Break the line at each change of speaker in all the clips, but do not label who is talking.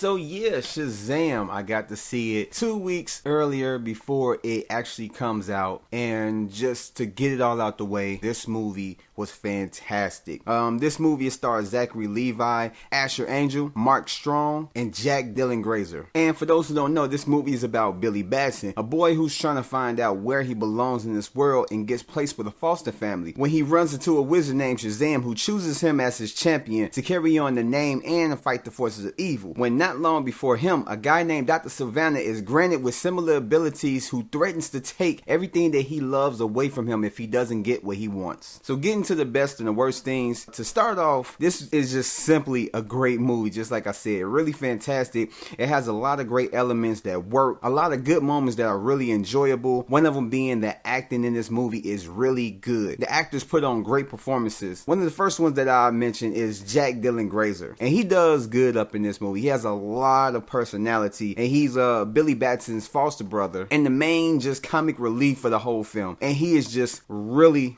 So yeah, Shazam, I got to see it 2 weeks earlier before it actually comes out, and just to get it all out the way, this movie was fantastic. This movie stars Zachary Levi, Asher Angel, Mark Strong, and Jack Dylan Grazer. And for those who don't know, this movie is about Billy Batson, a boy who's trying to find out where he belongs in this world and gets placed with a foster family when he runs into a wizard named Shazam, who chooses him as his champion to carry on the name and fight the forces of evil. When not long before him, a guy named Dr. Sylvana is granted with similar abilities who threatens to take everything that he loves away from him if he doesn't get what he wants. So getting to the best and the worst things, to start off, this is just simply a great movie. Just like I said, really fantastic. It has a lot of great elements that work, a lot of good moments that are really enjoyable. One of them being that acting in this movie is really good. The actors put on great performances. One of the first ones that I mentioned is Jack Dylan Grazer, and he does good up in this movie. He has a lot of personality, and he's Billy Batson's foster brother and the main just comic relief for the whole film, and he is just really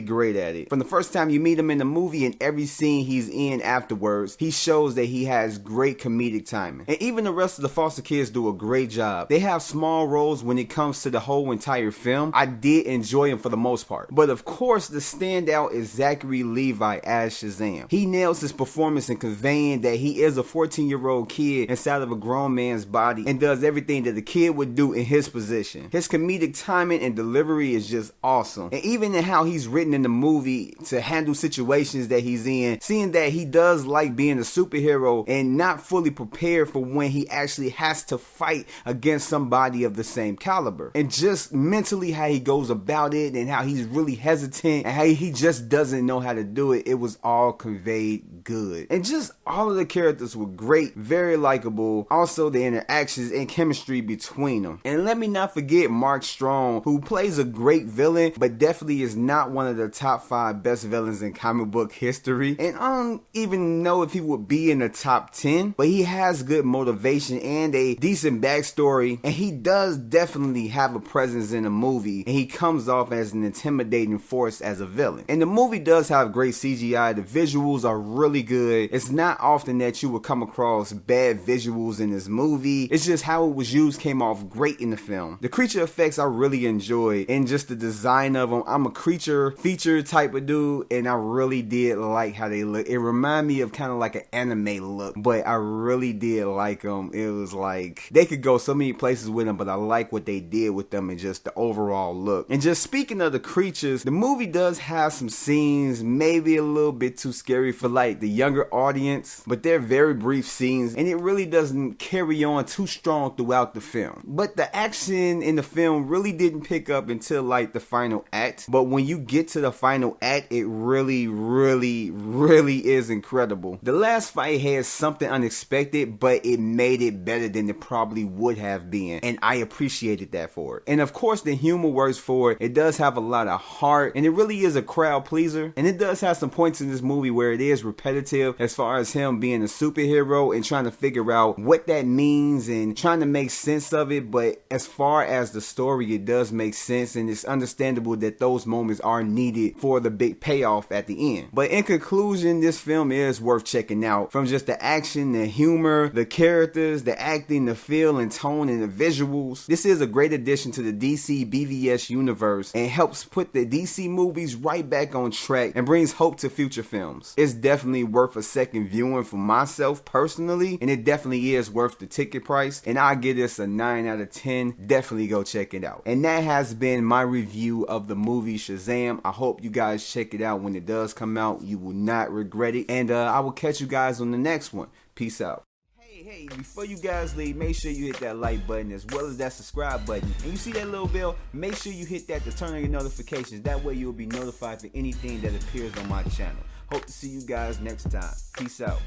great at it. From the first time you meet him in the movie and every scene he's in afterwards, he shows that he has great comedic timing. And even the rest of the foster kids do a great job. They have small roles when it comes to the whole entire film. I did enjoy him for the most part, but of course the standout is Zachary Levi as Shazam. He nails his performance in conveying that he is a 14-year-old kid inside of a grown man's body and does everything that a kid would do in his position. His comedic timing and delivery is just awesome, and even in how he's written in the movie to handle situations that he's in, seeing that he does like being a superhero and not fully prepared for when he actually has to fight against somebody of the same caliber, and just mentally how he goes about it and how he's really hesitant and how he just doesn't know how to do it. It was all conveyed good, and just all of the characters were great, very likable. Also the interactions and chemistry between them. And let me not forget Mark Strong, who plays a great villain but definitely is not one of the top 5 best villains in comic book history, and I don't even know if he would be in the top 10, but he has good motivation and a decent backstory, and he does definitely have a presence in the movie, and he comes off as an intimidating force as a villain. And the movie does have great CGI. The visuals are really good. It's not often that you would come across bad visuals in this movie. It's just how it was used came off great in the film. The creature effects I really enjoyed, and just the design of them. I'm a creature feature type of dude, and I really did like how they look. It reminded me of kind of like an anime look, but I really did like them. It was like they could go so many places with them, but I like what they did with them and just the overall look. And just speaking of the creatures, the movie does have some scenes maybe a little bit too scary for like the younger audience, but they're very brief scenes, and it really doesn't carry on too strong throughout the film. But the action in the film really didn't pick up until like the final act, but when you get to the final act, it really is incredible. The last fight had something unexpected, but it made it better than it probably would have been, and I appreciated that for it. And of course the humor works for it. It does have a lot of heart, and it really is a crowd pleaser, and it does have some points in this movie where it is repetitive as far as him being a superhero and trying to figure out what that means and trying to make sense of it. But as far as the story, it does make sense, and it's understandable that those moments are needed for the big payoff at the end. But in conclusion, this film is worth checking out. From just the action, the humor, the characters, the acting, the feel and tone, and the visuals, this is a great addition to the DC BVS universe and helps put the DC movies right back on track and brings hope to future films. It's definitely worth a second viewing for myself personally, and it definitely is worth the ticket price, and I give this a 9 out of 10. Definitely go check it out. And that has been my review of the movie Shazam. I hope you guys check it out when it does come out. You will not regret it, and I will catch you guys on the next one. Peace out. Hey, before you guys leave, make sure you hit that like button as well as that subscribe button. And you see that little bell? Make sure you hit that to turn on your notifications. That way you'll be notified for anything that appears on my channel. Hope to see you guys next time. Peace out.